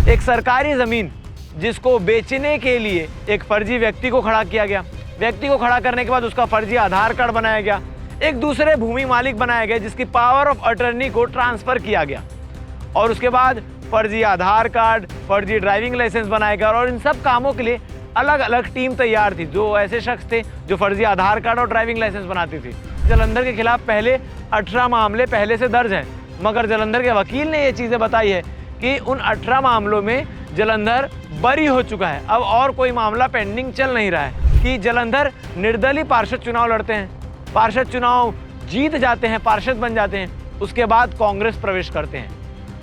एक सरकारी ज़मीन जिसको बेचने के लिए एक फर्जी व्यक्ति को खड़ा किया गया। व्यक्ति को खड़ा करने के बाद उसका फर्जी आधार कार्ड बनाया गया। एक दूसरे भूमि मालिक बनाया गया जिसकी पावर ऑफ अटर्नी को ट्रांसफ़र किया गया और उसके बाद फर्जी आधार कार्ड, फर्जी ड्राइविंग लाइसेंस बनाया गया और इन सब कामों के लिए अलग अलग टीम तैयार थी। जो ऐसे शख्स थे जो फर्जी आधार कार्ड और ड्राइविंग लाइसेंस बनाती थी। जलंधर के खिलाफ पहले 18 मामले पहले से दर्ज हैं, मगर जलंधर के वकील ने ये चीज़ें बताई है कि उन 18 मामलों में जलंधर बरी हो चुका है। अब और कोई मामला पेंडिंग चल नहीं रहा है कि जलंधर निर्दलीय पार्षद चुनाव लड़ते हैं, पार्षद चुनाव जीत जाते हैं, पार्षद बन जाते हैं, उसके बाद कांग्रेस प्रवेश करते हैं।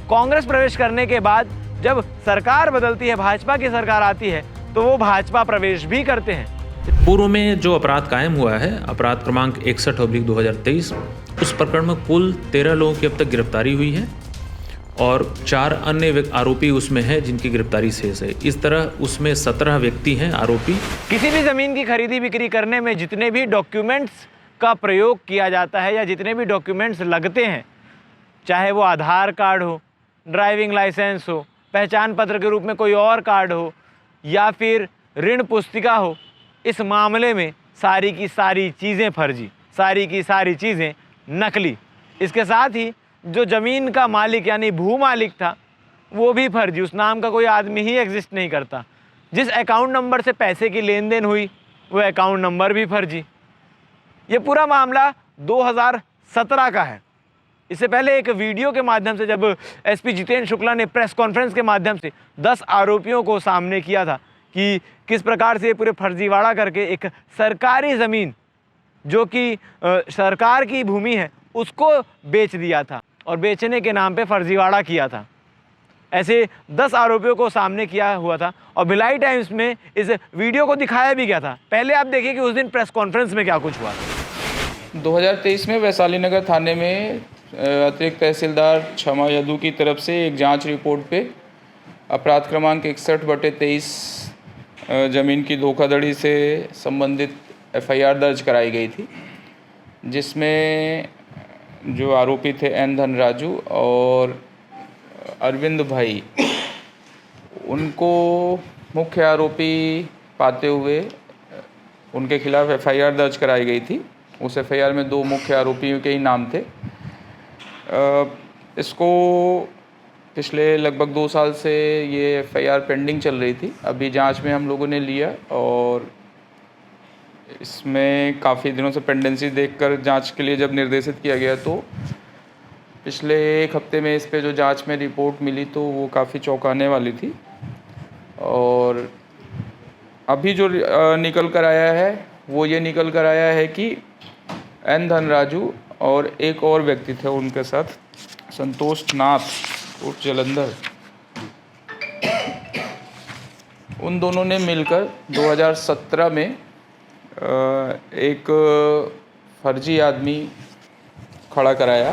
कांग्रेस प्रवेश करने के बाद जब सरकार बदलती है, भाजपा की सरकार आती है, तो वो भाजपा प्रवेश भी करते हैं। पूर्व में जो अपराध कायम हुआ है, अपराध क्रमांक 61/2023, उस प्रकरण में कुल 13 लोगों की अब तक गिरफ्तारी हुई है और 4 अन्य आरोपी उसमें हैं जिनकी गिरफ्तारी शेष है। इस तरह उसमें 17 व्यक्ति हैं आरोपी। किसी भी ज़मीन की खरीदी बिक्री करने में जितने भी डॉक्यूमेंट्स का प्रयोग किया जाता है या जितने भी डॉक्यूमेंट्स लगते हैं, चाहे वो आधार कार्ड हो, ड्राइविंग लाइसेंस हो, पहचान पत्र के रूप में कोई और कार्ड हो या फिर ऋण पुस्तिका हो, इस मामले में सारी की सारी चीज़ें फर्जी, सारी की सारी चीज़ें नकली। इसके साथ ही जो ज़मीन का मालिक यानी भू मालिक था वो भी फर्जी, उस नाम का कोई आदमी ही एग्जिस्ट नहीं करता। जिस अकाउंट नंबर से पैसे की लेन देन हुई वो अकाउंट नंबर भी फर्जी। ये पूरा मामला 2017 का है। इससे पहले एक वीडियो के माध्यम से जब एसपी जितेंद्र शुक्ला ने प्रेस कॉन्फ्रेंस के माध्यम से 10 आरोपियों को सामने किया था कि किस प्रकार से पूरे फर्जीवाड़ा करके एक सरकारी ज़मीन जो कि सरकार की भूमि है उसको बेच दिया था और बेचने के नाम पे फर्जीवाड़ा किया था। ऐसे 10 आरोपियों को सामने किया हुआ था और भिलाई टाइम्स में इस वीडियो को दिखाया भी गया था। पहले आप देखिए कि उस दिन प्रेस कॉन्फ्रेंस में क्या कुछ हुआ। 2023 में वैशाली नगर थाने में अतिरिक्त तहसीलदार क्षमा यदू की तरफ से एक जांच रिपोर्ट पे अपराध क्रमांक 61/23 ज़मीन की धोखाधड़ी से संबंधित एफआईआर दर्ज कराई गई थी, जिसमें जो आरोपी थे एन धनराजू और अरविंद भाई, उनको मुख्य आरोपी पाते हुए उनके खिलाफ एफआईआर दर्ज कराई गई थी। उस एफआईआर में 2 मुख्य आरोपियों के ही नाम थे। इसको पिछले लगभग 2 साल से ये एफआईआर पेंडिंग चल रही थी। अभी जांच में हम लोगों ने लिया और इसमें काफ़ी दिनों से पेंडेंसी देखकर जांच के लिए जब निर्देशित किया गया तो पिछले 1 हफ्ते में इस पे जो जांच में रिपोर्ट मिली तो वो काफ़ी चौंकाने वाली थी। और अभी जो निकल कर आया है वो ये निकल कर आया है कि एन धनराजू और एक और व्यक्ति थे उनके साथ, संतोष नाथ उर्फ जलंधर, उन दोनों ने मिलकर 2017 में एक फर्जी आदमी खड़ा कराया।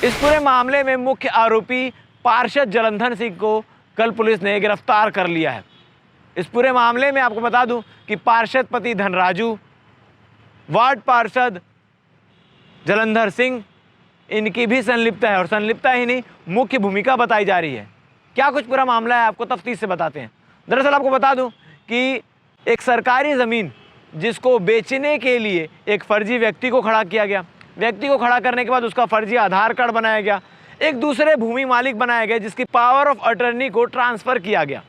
इस पूरे मामले में मुख्य आरोपी पार्षद जलंधर सिंह को कल पुलिस ने गिरफ्तार कर लिया है। इस पूरे मामले में आपको बता दूं कि पार्षद पति धनराजू, वार्ड पार्षद जलंधर सिंह, इनकी भी संलिप्तता है और संलिप्तता ही नहीं, मुख्य भूमिका बताई जा रही है। क्या कुछ पूरा मामला है आपको तफ्तीश से बताते हैं। दरअसल आपको बता दूं कि एक सरकारी ज़मीन जिसको बेचने के लिए एक फर्जी व्यक्ति को खड़ा किया गया। व्यक्ति को खड़ा करने के बाद उसका फर्जी आधार कार्ड बनाया गया। एक दूसरे भूमि मालिक बनाया गया जिसकी पावर ऑफ अटर्नी को ट्रांसफ़र किया गया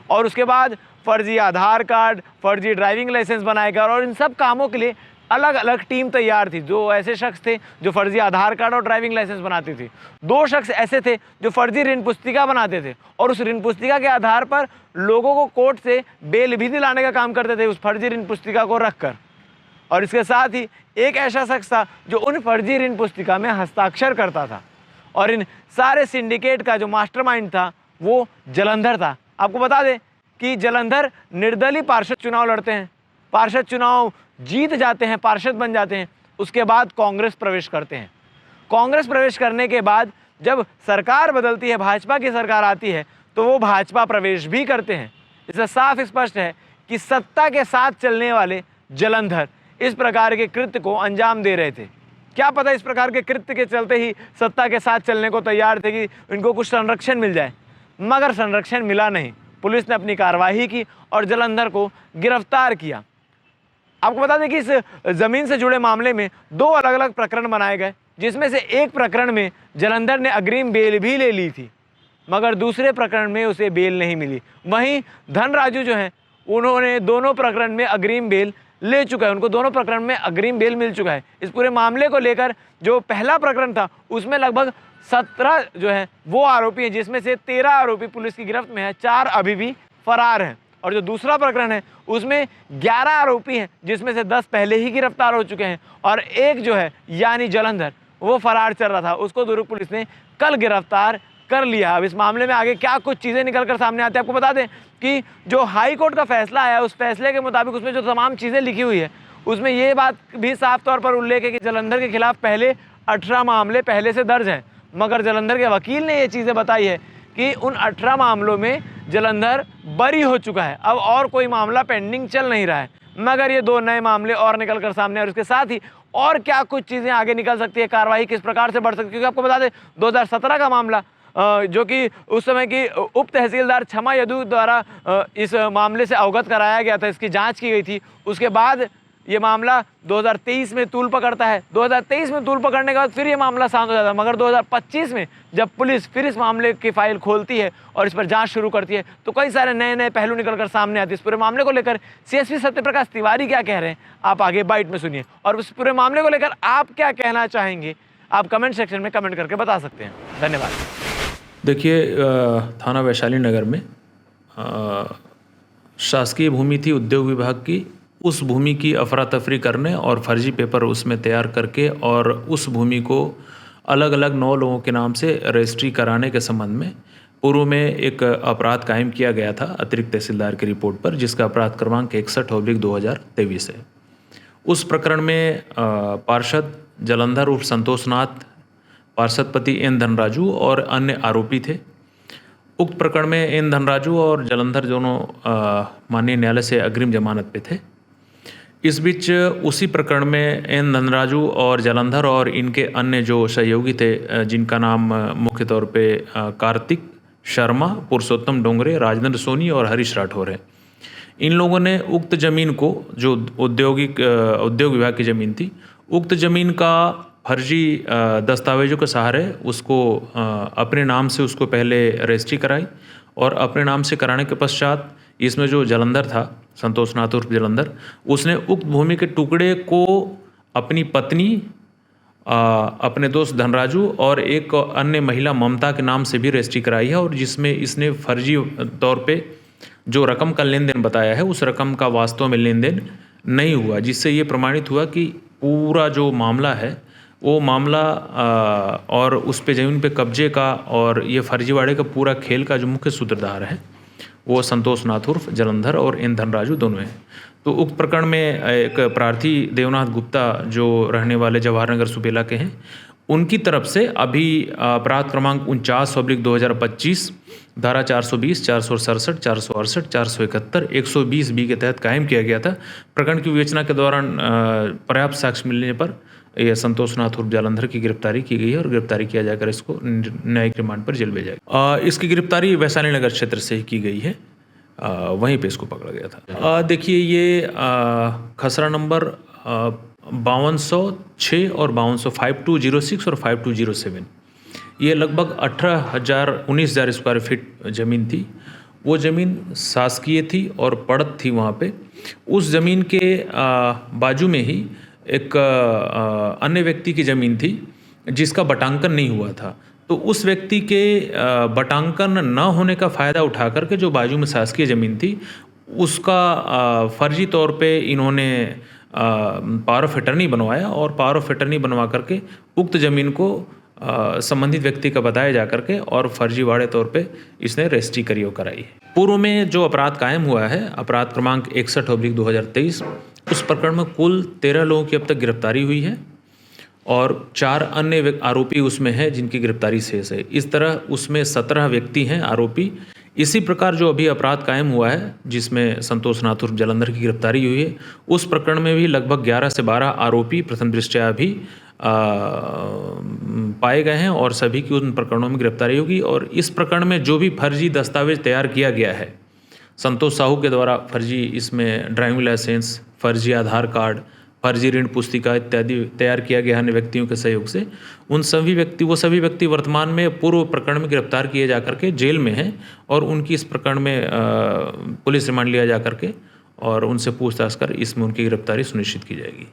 और उसके बाद फर्जी आधार कार्ड, फर्जी ड्राइविंग लाइसेंस बनाया गया और इन सब कामों के लिए अलग अलग टीम तैयार थी। जो ऐसे शख्स थे जो फर्जी आधार कार्ड और ड्राइविंग लाइसेंस बनाती थी। 2 शख्स ऐसे थे जो फर्जी ऋण पुस्तिका बनाते थे और उस ऋण पुस्तिका के आधार पर लोगों को कोर्ट से बेल भी दिलाने का काम करते थे उस फर्जी ऋण पुस्तिका को रख कर। और इसके साथ ही एक ऐसा शख्स था जो उन फर्जी ऋण पुस्तिका में हस्ताक्षर करता था और इन सारे सिंडिकेट का जो मास्टरमाइंड था वो जलंधर था। आपको बता दें कि जलंधर निर्दलीय पार्षद चुनाव लड़ते हैं, पार्षद चुनाव जीत जाते हैं, पार्षद बन जाते हैं, उसके बाद कांग्रेस प्रवेश करते हैं। कांग्रेस प्रवेश करने के बाद जब सरकार बदलती है, भाजपा की सरकार आती है, तो वो भाजपा प्रवेश भी करते हैं। इससे साफ स्पष्ट है कि सत्ता के साथ चलने वाले जलंधर इस प्रकार के कृत्य को अंजाम दे रहे थे। क्या पता इस प्रकार के कृत्य के चलते ही सत्ता के साथ चलने को तैयार थे कि इनको कुछ संरक्षण मिल जाए। मगर संरक्षण मिला नहीं। पुलिस ने अपनी कार्रवाई की और जलंधर को गिरफ्तार किया। आपको बता दें कि इस ज़मीन से जुड़े मामले में 2 अलग अलग प्रकरण बनाए गए, जिसमें से एक प्रकरण में जलंधर ने अग्रिम बेल भी ले ली थी, मगर दूसरे प्रकरण में उसे बेल नहीं मिली। वहीं धनराजू जो हैं, उन्होंने दोनों प्रकरण में अग्रिम बेल ले चुका है, उनको दोनों प्रकरण में अग्रिम बेल मिल चुका है। इस पूरे मामले को लेकर जो पहला प्रकरण था उसमें लगभग 17 जो है वो आरोपी हैं, जिसमें से 13 आरोपी पुलिस की गिरफ्त में है, 4 अभी भी फरार हैं। और जो दूसरा प्रकरण है उसमें 11 आरोपी हैं, जिसमें से 10 पहले ही गिरफ्तार हो चुके हैं और एक जो है यानी जलंधर वो फरार चल रहा था, उसको दुर्ग पुलिस ने कल गिरफ्तार कर लिया। अब इस मामले में आगे क्या कुछ चीज़ें निकल कर सामने आती है, आपको बता दें कि जो हाई कोर्ट का फैसला आया उस फैसले के मुताबिक उसमें जो तमाम चीज़ें लिखी हुई है उसमें ये बात भी साफ तौर पर उल्लेख है कि जलंधर के खिलाफ पहले 18 मामले पहले से दर्ज हैं, मगर जलंधर के वकील ने ये चीज़ें बताई है कि उन 18 मामलों में जलंधर बरी हो चुका है, अब और कोई मामला पेंडिंग चल नहीं रहा है। मगर ये 2 नए मामले और निकल कर सामने और उसके साथ ही और क्या कुछ चीज़ें आगे निकल सकती है, कार्रवाई किस प्रकार से बढ़ सकती है, क्योंकि आपको बता दें 2017 का मामला जो कि उस समय की उप तहसीलदार क्षमा यदु द्वारा इस मामले से अवगत कराया गया था, इसकी जांच की गई थी। उसके बाद ये मामला 2023 में तूल पकड़ता है, 2023 में तूल पकड़ने के बाद फिर ये मामला शांत हो जाता है, मगर 2025 में जब पुलिस फिर इस मामले की फाइल खोलती है और इस पर जांच शुरू करती है तो कई सारे नए नए पहलू निकलकर सामने आते हैं। इस पूरे मामले को लेकर CSP सत्यप्रकाश तिवारी क्या कह रहे हैं आप आगे बाइट में सुनिए, और इस पूरे मामले को लेकर आप क्या कहना चाहेंगे आप कमेंट सेक्शन में कमेंट करके बता सकते हैं। धन्यवाद। देखिए, थाना वैशाली नगर में शासकीय भूमि थी उद्योग विभाग की। उस भूमि की अफरा तफरी करने और फर्जी पेपर उसमें तैयार करके और उस भूमि को अलग अलग 9 लोगों के नाम से रजिस्ट्री कराने के संबंध में पूर्व में एक अपराध कायम किया गया था अतिरिक्त तहसीलदार की रिपोर्ट पर, जिसका अपराध क्रमांक 61/2023 है। उस प्रकरण में पार्षद जलंधर उर्फ संतोषनाथ, पार्षद पति N धनराजू और अन्य आरोपी थे। उक्त प्रकरण में N धनराजू और जलंधर दोनों माननीय न्यायालय से अग्रिम जमानत पे थे। इस बीच उसी प्रकरण में N धनराजू और जलंधर और इनके अन्य जो सहयोगी थे, जिनका नाम मुख्य तौर पे कार्तिक शर्मा, पुरुषोत्तम डोंगरे, राजेंद्र सोनी और हरीश राठौर है, इन लोगों ने उक्त ज़मीन को, जो उद्योग विभाग की ज़मीन थी, उक्त ज़मीन का फर्जी दस्तावेजों के सहारे उसको अपने नाम से उसको पहले रजिस्ट्री कराई और अपने नाम से कराने के पश्चात इसमें जो जलंधर था, संतोषनाथ उर्फ जलंधर, उसने उक्त भूमि के टुकड़े को अपनी पत्नी, अपने दोस्त धनराजू और एक अन्य महिला ममता के नाम से भी रजिस्ट्री कराई है, और जिसमें इसने फर्जी तौर पे जो रकम का लेन देन बताया है उस रकम का वास्तव में लेन देन नहीं हुआ, जिससे ये प्रमाणित हुआ कि पूरा जो मामला है वो मामला और उस पे ज़मीन पे कब्जे का और ये फर्जीवाड़े का पूरा खेल का जो मुख्य सूत्रधार है वो संतोषनाथ उर्फ जलंधर और N धनराजू दोनों हैं। तो उक्त प्रकरण में एक प्रार्थी देवनाथ गुप्ता जो रहने वाले जवाहर नगर सुपेला के हैं, उनकी तरफ से अभी अपराध क्रमांक 49/2025 धारा 420, 467, 468, 471, 120B के तहत कायम किया गया था। प्रकरण की विवेचना के दौरान पर्याप्त साक्ष्य मिलने पर यह संतोषनाथ उर्फ जलंधर की गिरफ्तारी की गई है और गिरफ्तारी किया जाकर इसको न्यायिक रिमांड पर जेल भेजा गया। इसकी गिरफ्तारी वैशाली नगर क्षेत्र से ही की गई है, वहीं पे इसको पकड़ा गया था। देखिए, ये खसरा नंबर 5206 और 5206 और 5207, ये लगभग 19,000 स्क्वायर फीट ज़मीन थी। वो ज़मीन शासकीय थी और पड़त थी वहाँ पे। उस ज़मीन के बाजू में ही एक अन्य व्यक्ति की ज़मीन थी जिसका बटांकन नहीं हुआ था। तो उस व्यक्ति के बटांकन न होने का फ़ायदा उठा करके जो बाजू में शासकीय ज़मीन थी उसका फर्जी तौर पे इन्होंने पावर ऑफ अटर्नी बनवाया और पावर ऑफ अटर्नी बनवा करके उक्त ज़मीन को संबंधित व्यक्ति का बताया जा करके और फर्जीवाड़े तौर पे इसने रजिस्ट्री कराई है। पूर्व में जो अपराध कायम हुआ है, अपराध क्रमांक 61/2023, उस प्रकरण में कुल 13 लोगों की अब तक गिरफ्तारी हुई है और 4 अन्य आरोपी उसमें हैं जिनकी गिरफ्तारी शेष है। इस तरह उसमें 17 व्यक्ति हैं आरोपी, इसी प्रकार जो अभी अपराध कायम हुआ है जिसमें संतोष नाथ उर्फ जलंधर की गिरफ्तारी हुई है, उस प्रकरण में भी लगभग 11 से 12 आरोपी प्रथम दृष्टया भी पाए गए हैं और सभी की उन प्रकरणों में गिरफ्तारी होगी। और इस प्रकरण में जो भी फर्जी दस्तावेज तैयार किया गया है संतोष साहू के द्वारा, फर्जी इसमें ड्राइविंग लाइसेंस, फर्जी आधार कार्ड, फर्जी ऋण पुस्तिका इत्यादि तैयार किया गया अन्य व्यक्तियों के सहयोग से, वो सभी व्यक्ति वर्तमान में पूर्व प्रकरण में गिरफ्तार किए जा करके जेल में हैं और उनकी इस प्रकरण में पुलिस रिमांड लिया जा करके और उनसे पूछताछ कर इसमें उनकी गिरफ्तारी सुनिश्चित की जाएगी।